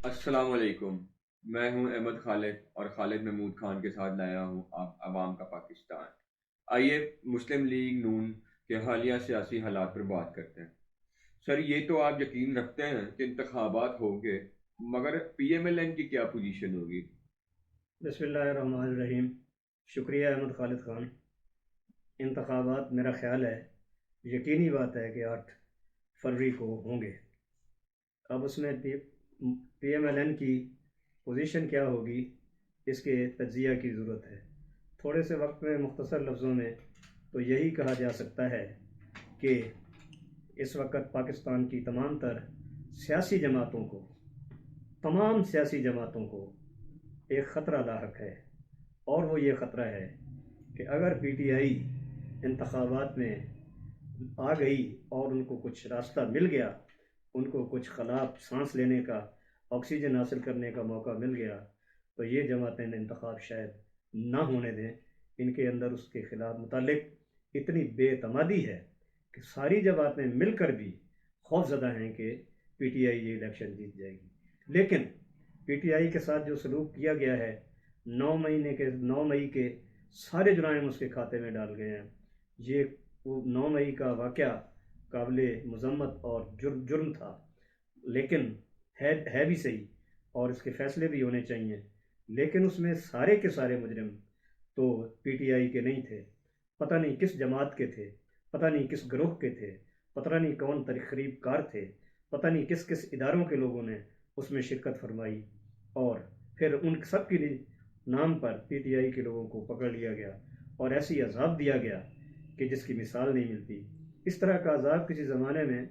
السلام علیکم۔ میں ہوں احمد خالد اور خالد محمود خان کے ساتھ لایا ہوں آپ عوام کا پاکستان۔ آئیے مسلم لیگ نون کے حالیہ سیاسی حالات پر بات کرتے ہیں۔ سر، یہ تو آپ یقین رکھتے ہیں کہ انتخابات ہوں گے، مگر پی ایم ایل این کی کیا پوزیشن ہوگی؟ بسم اللہ الرحمن الرحیم۔ شکریہ احمد خالد خان۔ انتخابات میرا خیال ہے یقینی بات ہے کہ 8 فروری کو ہوں گے۔ اب اس میں پی ایم ایل این کی پوزیشن کیا ہوگی، اس کے تجزیہ کی ضرورت ہے۔ تھوڑے سے وقت میں مختصر لفظوں میں تو یہی کہا جا سکتا ہے کہ اس وقت پاکستان کی تمام سیاسی جماعتوں کو ایک خطرہ لاحق ہے، اور وہ یہ خطرہ ہے کہ اگر پی ٹی آئی انتخابات میں آ گئی اور ان کو کچھ راستہ مل گیا، ان کو کچھ خلاف سانس لینے کا، آکسیجن حاصل کرنے کا موقع مل گیا، تو یہ جماعتیں انتخاب شاید نہ ہونے دیں۔ ان کے اندر اس کے خلاف متعلق اتنی بے اعتمادی ہے کہ ساری جماعتیں مل کر بھی خوف زدہ ہیں کہ پی ٹی آئی یہ الیکشن جیت جائے گی۔ لیکن پی ٹی آئی کے ساتھ جو سلوک کیا گیا ہے، 9 مئی کے سارے جرائم اس کے کھاتے میں ڈال گئے ہیں۔ یہ 9 مئی کا واقعہ قابل مذمت اور جرم تھا، لیکن ہے بھی صحیح، اور اس کے فیصلے بھی ہونے چاہیے، لیکن اس میں سارے کے سارے مجرم تو پی ٹی آئی کے نہیں تھے۔ پتہ نہیں کس جماعت کے تھے، پتہ نہیں کس گروہ کے تھے، پتہ نہیں کون تخریب کار تھے، پتہ نہیں کس کس اداروں کے لوگوں نے اس میں شرکت فرمائی، اور پھر ان سب کے نام پر پی ٹی آئی کے لوگوں کو پکڑ لیا گیا اور ایسی عذاب دیا گیا کہ جس کی مثال نہیں ملتی۔ اس طرح کا عذاب کسی زمانے میں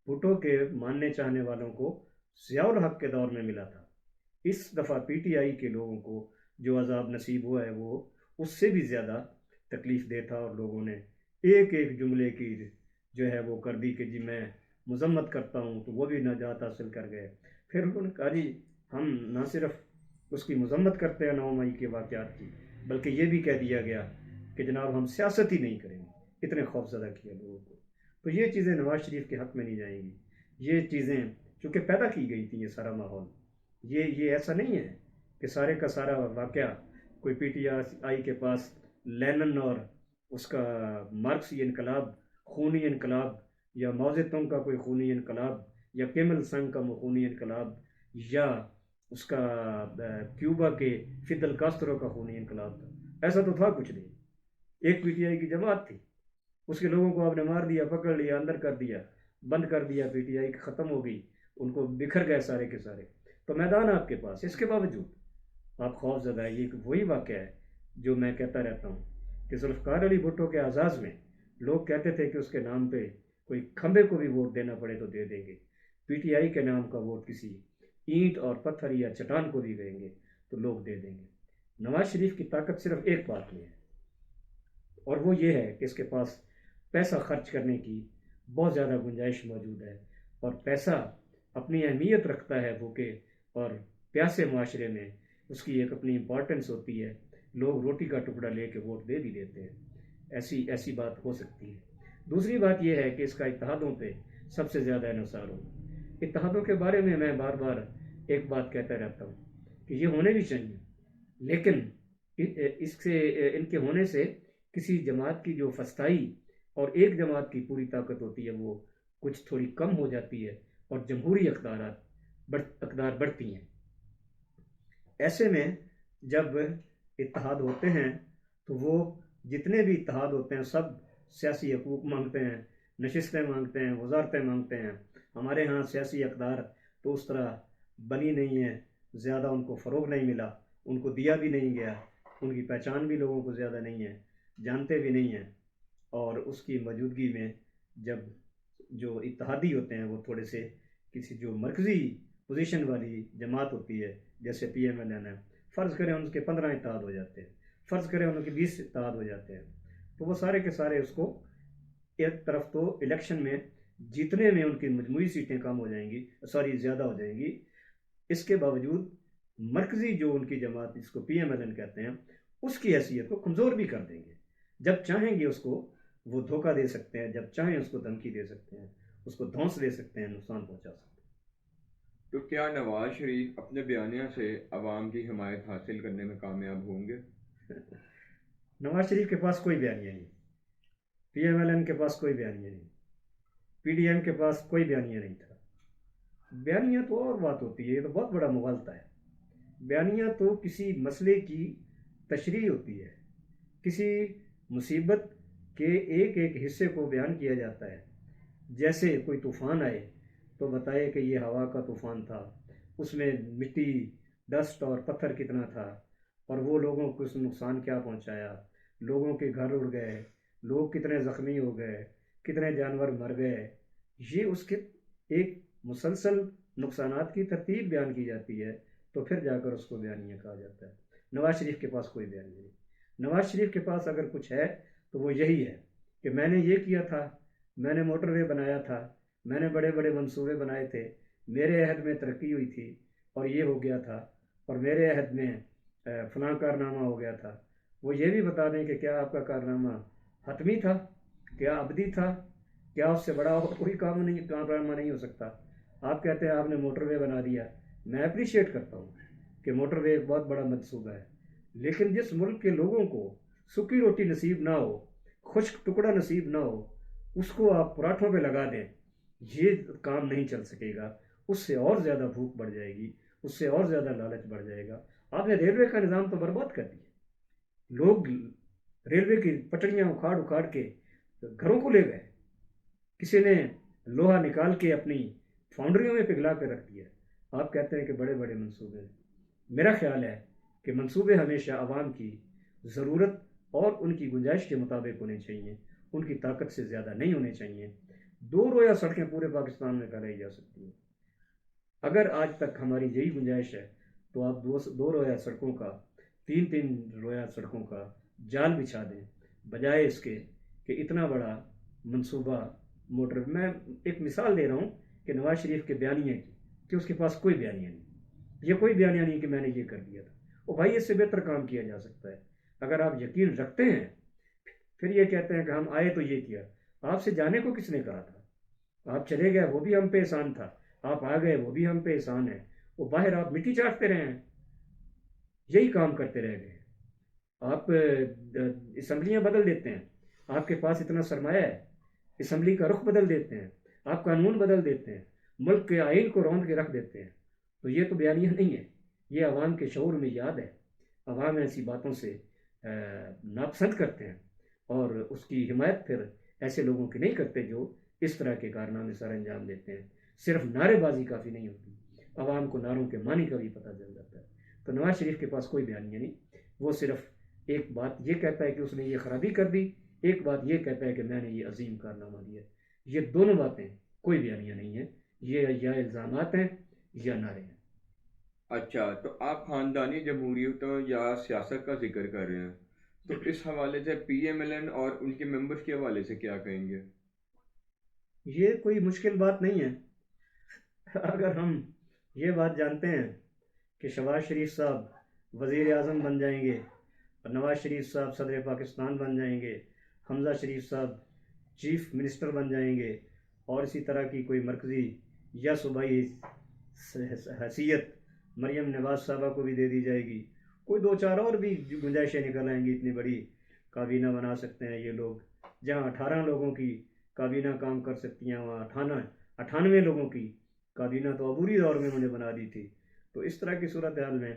بھٹو کے ماننے چاہنے والوں کو ضیاء الحق کے دور میں ملا تھا۔ اس دفعہ پی ٹی آئی کے لوگوں کو جو عذاب نصیب ہوا ہے وہ اس سے بھی زیادہ تکلیف دہ تھا، اور لوگوں نے ایک ایک جملے کی جو ہے وہ کر دی کہ جی میں مذمت کرتا ہوں، تو وہ بھی نجات حاصل کر گئے۔ پھر انہوں نے کہا جی ہم نہ صرف اس کی مذمت کرتے ہیں 9 مئی کے واقعات کی، بلکہ یہ بھی کہہ دیا گیا کہ جناب ہم سیاست ہی نہیں کریں گے۔ اتنے خوف زدہ کیا لوگوں کو۔ تو یہ چیزیں نواز شریف کے حق میں نہیں جائیں گی۔ یہ چیزیں چونکہ پیدا کی گئی تھی، یہ سارا ماحول، یہ ایسا نہیں ہے کہ سارے کا سارا واقعہ کوئی پی ٹی آئی کے پاس لینن اور اس کا مارکسی انقلاب، خونی انقلاب، یا ماؤ زیدونگ کا کوئی خونی انقلاب، یا کیم il سنگ کا خونی انقلاب، یا اس کا کیوبا کے فیدل کاسترو کا خونی انقلاب تھا۔ ایسا تو تھا کچھ نہیں۔ ایک پی ٹی آئی کی جماعت تھی، اس کے لوگوں کو آپ نے مار دیا، پکڑ لیا، اندر کر دیا، بند کر دیا، پی ٹی آئی ختم ہو گئی، ان کو بکھر گئے سارے کے سارے۔ تو میدان آپ کے پاس، اس کے باوجود آپ خوف زدہ ہے۔ یہ وہی واقعہ ہے جو میں کہتا رہتا ہوں کہ ذوالفقار علی بھٹو کے اعزاز میں لوگ کہتے تھے کہ اس کے نام پہ کوئی کھمبے کو بھی ووٹ دینا پڑے تو دے دیں گے۔ پی ٹی آئی کے نام کا ووٹ کسی اینٹ اور پتھر یا چٹان کو بھی دیں گے تو لوگ دے دیں گے۔ نواز شریف کی طاقت صرف ایک بات میں ہے، اور وہ یہ ہے کہ اس کے پاس پیسہ خرچ کرنے کی بہت زیادہ گنجائش موجود ہے، اور پیسہ اپنی اہمیت رکھتا ہے بھوکے اور پیاسے معاشرے میں، اس کی ایک اپنی امپورٹنس ہوتی ہے۔ لوگ روٹی کا ٹکڑا لے کے ووٹ دے بھی دیتے ہیں۔ ایسی بات ہو سکتی ہے۔ دوسری بات یہ ہے کہ اس کا اتحادوں پہ سب سے زیادہ انحصار ہو۔ اتحادوں کے بارے میں بار بار ایک بات کہتا رہتا ہوں کہ یہ ہونے بھی چاہیے، لیکن ان کے ہونے سے کسی جماعت کی جو فستائی اور ایک جماعت کی پوری طاقت ہوتی ہے وہ کچھ تھوڑی کم ہو جاتی ہے، اور جمہوری اقدار بڑھتی ہیں۔ ایسے میں جب اتحاد ہوتے ہیں تو وہ جتنے بھی اتحاد ہوتے ہیں سب سیاسی حقوق مانگتے ہیں، نشستیں مانگتے ہیں، وزارتیں مانگتے ہیں۔ ہمارے ہاں سیاسی اقدار تو اس طرح بنی نہیں ہے، زیادہ ان کو فروغ نہیں ملا، ان کو دیا بھی نہیں گیا، ان کی پہچان بھی لوگوں کو زیادہ نہیں ہے، جانتے بھی نہیں ہیں۔ اور اس کی موجودگی میں جب جو اتحادی ہوتے ہیں وہ تھوڑے سے کسی جو مرکزی پوزیشن والی جماعت ہوتی ہے، جیسے پی ایم ایل این ہے، فرض کریں ان کے 15 اتحاد ہو جاتے ہیں، فرض کریں ان کے 20 اتحاد ہو جاتے ہیں، تو وہ سارے کے سارے اس کو ایک طرف تو الیکشن میں جیتنے میں ان کی مجموعی سیٹیں کم ہو جائیں گی، زیادہ ہو جائیں گی۔ اس کے باوجود مرکزی جو ان کی جماعت جس کو پی ایم ایل این کہتے ہیں، اس کی حیثیت کو کمزور بھی کر دیں گے۔ جب چاہیں گے اس کو وہ دھوکہ دے سکتے ہیں، جب چاہیں اس کو دھمکی دے سکتے ہیں، اس کو دھونس دے سکتے ہیں، نقصان پہنچا سکتے ہیں۔ تو کیا نواز شریف اپنے بیانیہ سے عوام کی حمایت حاصل کرنے میں کامیاب ہوں گے؟ نواز شریف کے پاس کوئی بیانیہ نہیں، پی ایم ایل این کے پاس کوئی بیانیہ نہیں، پی ڈی ایم کے پاس کوئی بیانیہ نہیں تھا۔ بیانیہ تو اور بات ہوتی ہے، یہ تو بہت بڑا مغالطہ ہے۔ بیانیہ تو کسی مسئلے کی تشریح ہوتی ہے، کسی مصیبت کے ایک ایک حصے کو بیان کیا جاتا ہے۔ جیسے کوئی طوفان آئے تو بتائے کہ یہ ہوا کا طوفان تھا، اس میں مٹی، ڈسٹ اور پتھر کتنا تھا، اور وہ لوگوں کو اس نقصان کیا پہنچایا، لوگوں کے گھر اڑ گئے، لوگ کتنے زخمی ہو گئے، کتنے جانور مر گئے۔ یہ اس کے ایک مسلسل نقصانات کی ترتیب بیان کی جاتی ہے، تو پھر جا کر اس کو بیانیہ کہا جاتا ہے۔ نواز شریف کے پاس کوئی بیانیہ نہیں۔ نواز شریف کے پاس اگر کچھ ہے تو وہ یہی ہے کہ میں نے یہ کیا تھا، میں نے موٹر وے بنایا تھا، میں نے بڑے بڑے منصوبے بنائے تھے، میرے عہد میں ترقی ہوئی تھی اور یہ ہو گیا تھا، اور میرے عہد میں فلاں کارنامہ ہو گیا تھا۔ وہ یہ بھی بتا دیں کہ کیا آپ کا کارنامہ حتمی تھا، کیا ابدی تھا، کیا اس سے بڑا اور کوئی کارنامہ نہیں ہو سکتا۔ آپ کہتے ہیں آپ نے موٹر وے بنا دیا، میں اپریشیٹ کرتا ہوں کہ موٹر وے ایک بہت بڑا منصوبہ ہے، لیکن جس ملک کے لوگوں کو سکی روٹی نصیب نہ ہو، خشک ٹکڑا نصیب نہ ہو، اس کو آپ پراٹھوں پہ لگا دیں، یہ کام نہیں چل سکے گا۔ اس سے اور زیادہ بھوک بڑھ جائے گی، اس سے اور زیادہ لالچ بڑھ جائے گا۔ آپ نے ریلوے کا نظام تو برباد کر دیا، لوگ ریلوے کی پٹڑیاں اکھاڑ اکھاڑ کے گھروں کو لے گئے، کسی نے لوہا نکال کے اپنی فاؤنڈریوں میں پگھلا کے رکھ دیا۔ آپ کہتے ہیں کہ بڑے بڑے منصوبے ہیں۔ میرا خیال ہے کہ منصوبے ہمیشہ عوام کی ضرورت اور ان کی گنجائش کے مطابق ہونے چاہیے، ان کی طاقت سے زیادہ نہیں ہونے چاہیے۔ دو رویا سڑکیں پورے پاکستان میں پھیلائی جا سکتی ہیں۔ اگر آج تک ہماری یہی گنجائش ہے تو آپ دو رویا سڑکوں کا، تین تین رویا سڑکوں کا جال بچھا دیں، بجائے اس کے کہ اتنا بڑا منصوبہ موٹر۔ میں ایک مثال دے رہا ہوں کہ نواز شریف کے بیانیے کی، کہ اس کے پاس کوئی بیانیہ نہیں، یہ کوئی بیانیہ نہیں کہ میں نے یہ کر دیا تھا۔ وہ بھائی اس سے بہتر کام کیا جا سکتا ہے۔ اگر آپ یقین رکھتے ہیں پھر یہ کہتے ہیں کہ ہم آئے تو یہ کیا۔ آپ سے جانے کو کس نے کہا تھا؟ آپ چلے گئے وہ بھی ہم پہ احسان تھا، آپ آ گئے وہ بھی ہم پہ احسان ہے۔ وہ باہر آپ مٹی چاٹتے رہے ہیں، یہی کام کرتے رہ گئے۔ آپ اسمبلیاں بدل دیتے ہیں، آپ کے پاس اتنا سرمایہ ہے، اسمبلی کا رخ بدل دیتے ہیں، آپ قانون بدل دیتے ہیں، ملک کے آئین کو روند کے رکھ دیتے ہیں۔ تو یہ تو بیانیہ نہیں ہے، یہ عوام کے شعور میں یاد ہے۔ عوام ایسی باتوں سے ناپسند کرتے ہیں، اور اس کی حمایت پھر ایسے لوگوں کی نہیں کرتے جو اس طرح کے کارنامے سر انجام دیتے ہیں۔ صرف نعرے بازی کافی نہیں ہوتی، عوام کو نعروں کے معنی کا بھی پتہ چل جاتا ہے۔ تو نواز شریف کے پاس کوئی بیانیہ نہیں، وہ صرف ایک بات یہ کہتا ہے کہ اس نے یہ خرابی کر دی، ایک بات یہ کہتا ہے کہ میں نے یہ عظیم کارنامہ دیا۔ یہ دونوں باتیں کوئی بیانیہ نہیں ہے، یہ یا الزامات ہیں یا نعرے ہیں۔ اچھا، تو آپ خاندانی جمہوریت یا سیاست کا ذکر کر رہے ہیں، تو اس حوالے سے پی ایم ایل این اور ان کے ممبرز کے حوالے سے کیا کہیں گے؟ یہ کوئی مشکل بات نہیں ہے۔ اگر ہم یہ بات جانتے ہیں کہ شہباز شریف صاحب وزیر اعظم بن جائیں گے، اور نواز شریف صاحب صدر پاکستان بن جائیں گے، حمزہ شریف صاحب چیف منسٹر بن جائیں گے، اور اسی طرح کی کوئی مرکزی یا صوبائی حیثیت مریم نواز صاحبہ کو بھی دے دی جائے گی، کوئی دو چار اور بھی گنجائشیں نکل آئیں گی، اتنی بڑی کابینہ بنا سکتے ہیں یہ لوگ۔ جہاں 18 لوگوں کی کابینہ کام کر سکتی ہیں، وہاں 98 لوگوں کی کابینہ تو عبوری دور میں انہوں نے بنا دی تھی۔ تو اس طرح کی صورتحال میں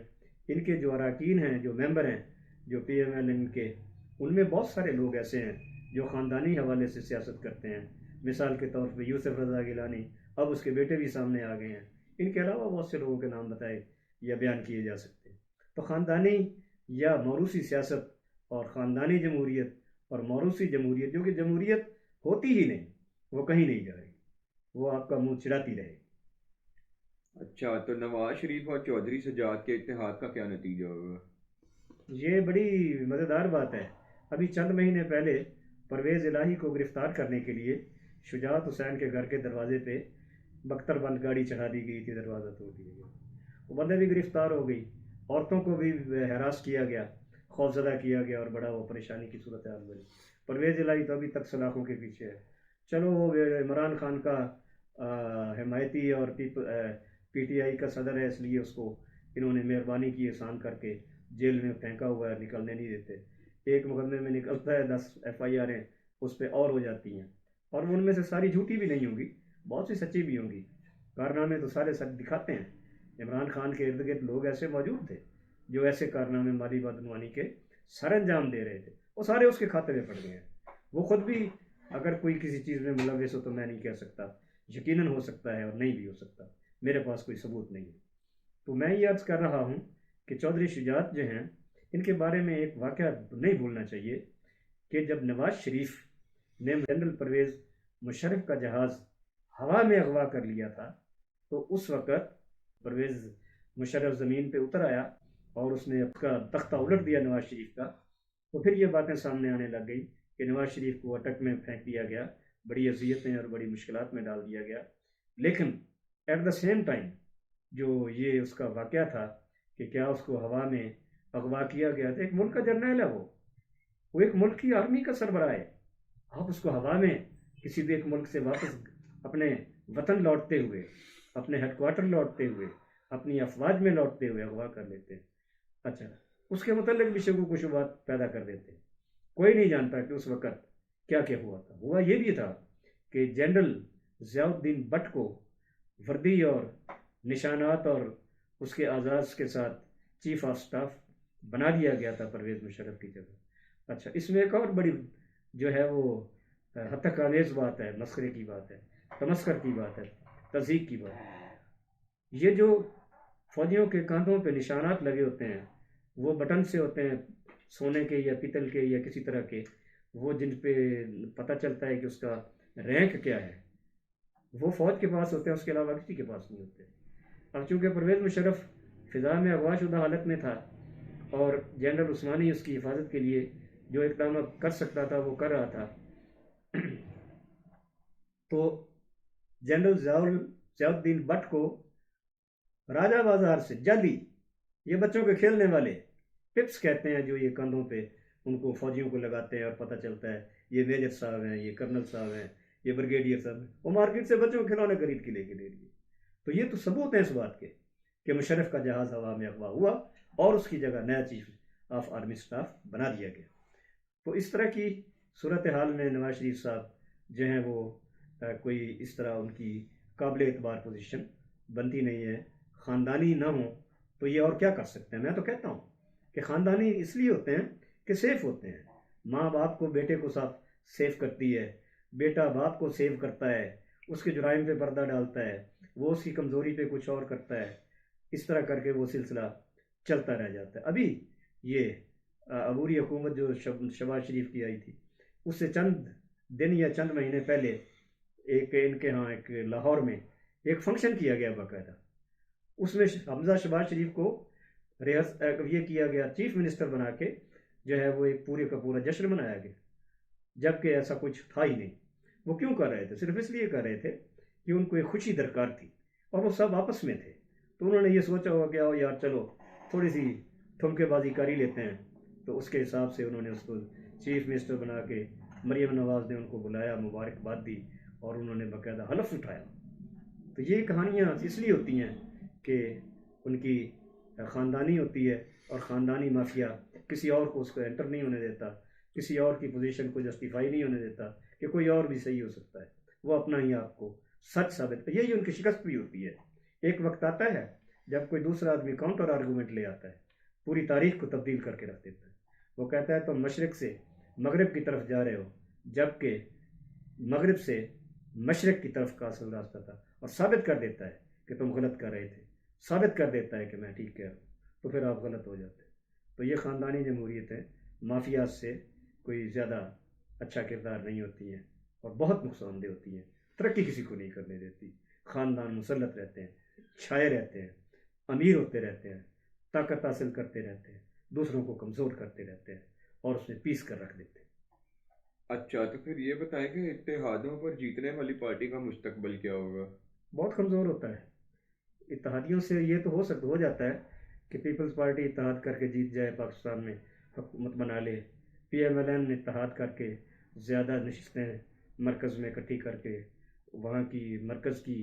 ان کے جو اراکین ہیں، جو ممبر ہیں، جو پی ایم ایل این کے، ان میں بہت سارے لوگ ایسے ہیں جو خاندانی حوالے سے سیاست کرتے ہیں۔ مثال کے طور پہ یوسف رضا گیلانی، اب اس کے بیٹے بھی سامنے آ گئے ہیں۔ ان کے علاوہ بہت سے لوگوں کے نام بتائے یا بیان کیے جا سکتے ہیں۔ تو خاندانی یا موروثی سیاست اور خاندانی جمہوریت اور موروثی جمہوریت، جو کہ جمہوریت ہوتی ہی نہیں، وہ کہیں نہیں جائے گی، وہ آپ کا منہ چڑھاتی رہے گی۔ اچھا، تو نواز شریف اور چودھری سجاد کے اتحاد کا کیا نتیجہ ہوگا؟ یہ بڑی مزیدار بات ہے۔ ابھی چند مہینے پہلے پرویز الہی کو گرفتار کرنے کے لیے شجاعت حسین کے گھر کے دروازے پہ بختر بند گاڑی چڑھا دی گئی تھی، دروازہ توڑ دیا گیا، وہ بندے بھی گرفتار ہو گئی، عورتوں کو بھی ہراس کیا گیا، خوفزدہ کیا گیا، اور بڑا وہ پریشانی کی صورتحال بنی۔ پرویز الہی تو ابھی تک سلاخوں کے پیچھے ہے۔ چلو وہ عمران خان کا حمایتی اور پی پی ٹی آئی کا صدر ہے اس لیے اس کو انہوں نے مہربانی کی احسان کر کے جیل میں پھینکا ہوا ہے، نکلنے نہیں دیتے. ایک مقدمے میں نکلتا ہے 10 ایف آئی آریں اس پہ اور ہو جاتی ہیں، اور ان میں سے ساری جھوٹی بھی نہیں ہوں گی، بہت سی سچی بھی ہوں گی. کارنامے تو سارے سچ دکھاتے ہیں. عمران خان کے ارد گرد لوگ ایسے موجود تھے جو ایسے کارنامے مالی بدعنوانی کے سر انجام دے رہے تھے، وہ سارے اس کے کھاتے میں پڑ گئے ہیں. وہ خود بھی اگر کوئی کسی چیز میں ملوث ہو تو میں نہیں کہہ سکتا، یقیناً ہو سکتا ہے اور نہیں بھی ہو سکتا، میرے پاس کوئی ثبوت نہیں ہے. تو میں یہ عرض کر رہا ہوں کہ چودھری شجاعت جو ہیں ان کے بارے میں ایک واقعہ نہیں بھولنا چاہیے کہ جب نواز شریف نے جنرل پرویز مشرف کا جہاز ہوا میں اغوا کر لیا تھا تو اس وقت پرویز مشرف زمین پہ اتر آیا اور اس نے اس کا تختہ الٹ دیا نواز شریف کا. تو پھر یہ باتیں سامنے آنے لگ گئی کہ نواز شریف کو اٹک میں پھینک دیا گیا، بڑی اذیتیں اور بڑی مشکلات میں ڈال دیا گیا. لیکن ایٹ دا سیم ٹائم جو یہ اس کا واقعہ تھا کہ کیا اس کو ہوا میں اغوا کیا گیا تھا، ایک ملک کا جرنیل ہے وہ ایک ملک کی آرمی کا سربراہ ہے. آپ اس کو ہوا میں کسی بھی ایک ملک سے واپس اپنے وطن لوٹتے ہوئے، اپنے ہیڈ کوارٹر لوٹتے ہوئے، اپنی افواج میں لوٹتے ہوئے اغوا کر لیتے ہیں. اچھا، اس کے متعلق بھی شکوک و شبہات پیدا کر دیتے ہیں. کوئی نہیں جانتا کہ اس وقت کیا کیا ہوا تھا. ہوا یہ بھی تھا کہ جنرل ضیاء الدین بٹ کو وردی اور نشانات اور اس کے اعزاز کے ساتھ چیف آف سٹاف بنا دیا گیا تھا پرویز مشرف کی جگہ. اچھا، اس میں ایک اور بڑی جو ہے وہ حتک آمیز بات ہے، مسخرے کی بات ہے، تمسخر کی بات ہے، تضحیک کی بات ہے. یہ جو فوجیوں کے کاندھوں پہ نشانات لگے ہوتے ہیں وہ بٹن سے ہوتے ہیں، سونے کے یا پیتل کے یا کسی طرح کے، وہ جن پہ پتہ چلتا ہے کہ اس کا رینک کیا ہے، وہ فوج کے پاس ہوتے ہیں، اس کے علاوہ کسی کے پاس نہیں ہوتے. اب چونکہ پرویز مشرف فضا میں اغوا شدہ حالت میں تھا اور جنرل عثمانی اس کی حفاظت کے لیے جو اقدامات کر سکتا تھا وہ کر رہا تھا، تو جنرل ضیاء الدین بٹ کو راجہ بازار سے جعلی، یہ بچوں کے کھیلنے والے پپس کہتے ہیں جو یہ کندھوں پہ ان کو فوجیوں کو لگاتے ہیں اور پتہ چلتا ہے یہ میجر صاحب ہیں، یہ کرنل صاحب ہیں، یہ بریگیڈیئر صاحب ہیں، وہ مارکیٹ سے بچوں کے کھلونے خرید کے لے کے دے دیے. تو یہ تو ثبوت ہے اس بات کے کہ مشرف کا جہاز ہوا میں اغوا ہوا اور اس کی جگہ نیا چیف آف آرمی سٹاف بنا دیا گیا. تو اس طرح کی صورتحال میں نواز شریف صاحب جو ہیں وہ کوئی اس طرح ان کی قابل اعتبار پوزیشن بنتی نہیں ہے. خاندانی نہ ہوں تو یہ اور کیا کر سکتے ہیں. میں تو کہتا ہوں کہ خاندانی اس لیے ہوتے ہیں کہ سیف ہوتے ہیں. ماں باپ کو بیٹے کو سیف کرتی ہے، بیٹا باپ کو سیو کرتا ہے، اس کے جرائم پہ پردہ ڈالتا ہے، وہ اس کی کمزوری پہ کچھ اور کرتا ہے، اس طرح کر کے وہ سلسلہ چلتا رہ جاتا ہے. ابھی یہ عبوری حکومت جو شہباز شریف کی آئی تھی اس سے چند دن یا چند مہینے پہلے ایک ان کے ہاں ایک لاہور میں ایک فنکشن کیا گیا باقاعدہ. اس میں حمزہ شہباز شریف کو یہ کیا گیا چیف منسٹر بنا کے جو ہے وہ ایک پورے کا پورا جشن منایا گیا، جبکہ ایسا کچھ تھا ہی نہیں. وہ کیوں کر رہے تھے؟ صرف اس لیے کر رہے تھے کہ ان کو ایک خوشی درکار تھی اور وہ سب آپس میں تھے. تو انہوں نے یہ سوچا ہوا کہ آؤ یار چلو تھوڑی سی ٹھمکے بازی کر ہی لیتے ہیں. تو اس کے حساب سے انہوں نے اس کو چیف منسٹر بنا کے مریم نواز نے ان کو بلایا، مبارکباد دی اور انہوں نے باقاعدہ حلف اٹھایا. تو یہ کہانیاں اس لیے ہوتی ہیں کہ ان کی خاندانی ہوتی ہے اور خاندانی مافیا کسی اور کو اس کو انٹر نہیں ہونے دیتا، کسی اور کی پوزیشن کو جسٹیفائی نہیں ہونے دیتا کہ کوئی اور بھی صحیح ہو سکتا ہے. وہ اپنا ہی آپ کو سچ ثابت، یہی ان کی شکست بھی ہوتی ہے. ایک وقت آتا ہے جب کوئی دوسرا آدمی کاؤنٹر آرگومنٹ لے آتا ہے، پوری تاریخ کو تبدیل کر کے رکھ دیتا ہے. وہ کہتا ہے تم مشرق سے مغرب کی طرف جا رہے ہو جبکہ مغرب سے مشرق کی طرف کا اصل راستہ تھا، اور ثابت کر دیتا ہے کہ تم غلط کر رہے تھے، ثابت کر دیتا ہے کہ میں ٹھیک کہہ رہا ہوں، تو پھر آپ غلط ہو جاتے ہیں. تو یہ خاندانی جمہوریتیں مافیات سے کوئی زیادہ اچھا کردار نہیں ہوتی ہیں اور بہت نقصان دہ ہوتی ہیں، ترقی کسی کو نہیں کرنے دیتی. خاندان مسلط رہتے ہیں، چھائے رہتے ہیں، امیر ہوتے رہتے ہیں، طاقت حاصل کرتے رہتے ہیں، دوسروں کو کمزور کرتے رہتے ہیں اور اس میں پیس کر رکھ دیتے ہیں. اچھا، تو پھر یہ بتائیں کہ اتحادوں پر جیتنے والی پارٹی کا مستقبل کیا ہوگا؟ بہت کمزور ہوتا ہے. اتحادیوں سے یہ تو ہو جاتا ہے کہ پیپلز پارٹی اتحاد کر کے جیت جائے، پاکستان میں حکومت بنا لے، پی ایم ایل این اتحاد کر کے زیادہ نشستیں مرکز میں اکٹھی کر کے وہاں کی مرکز کی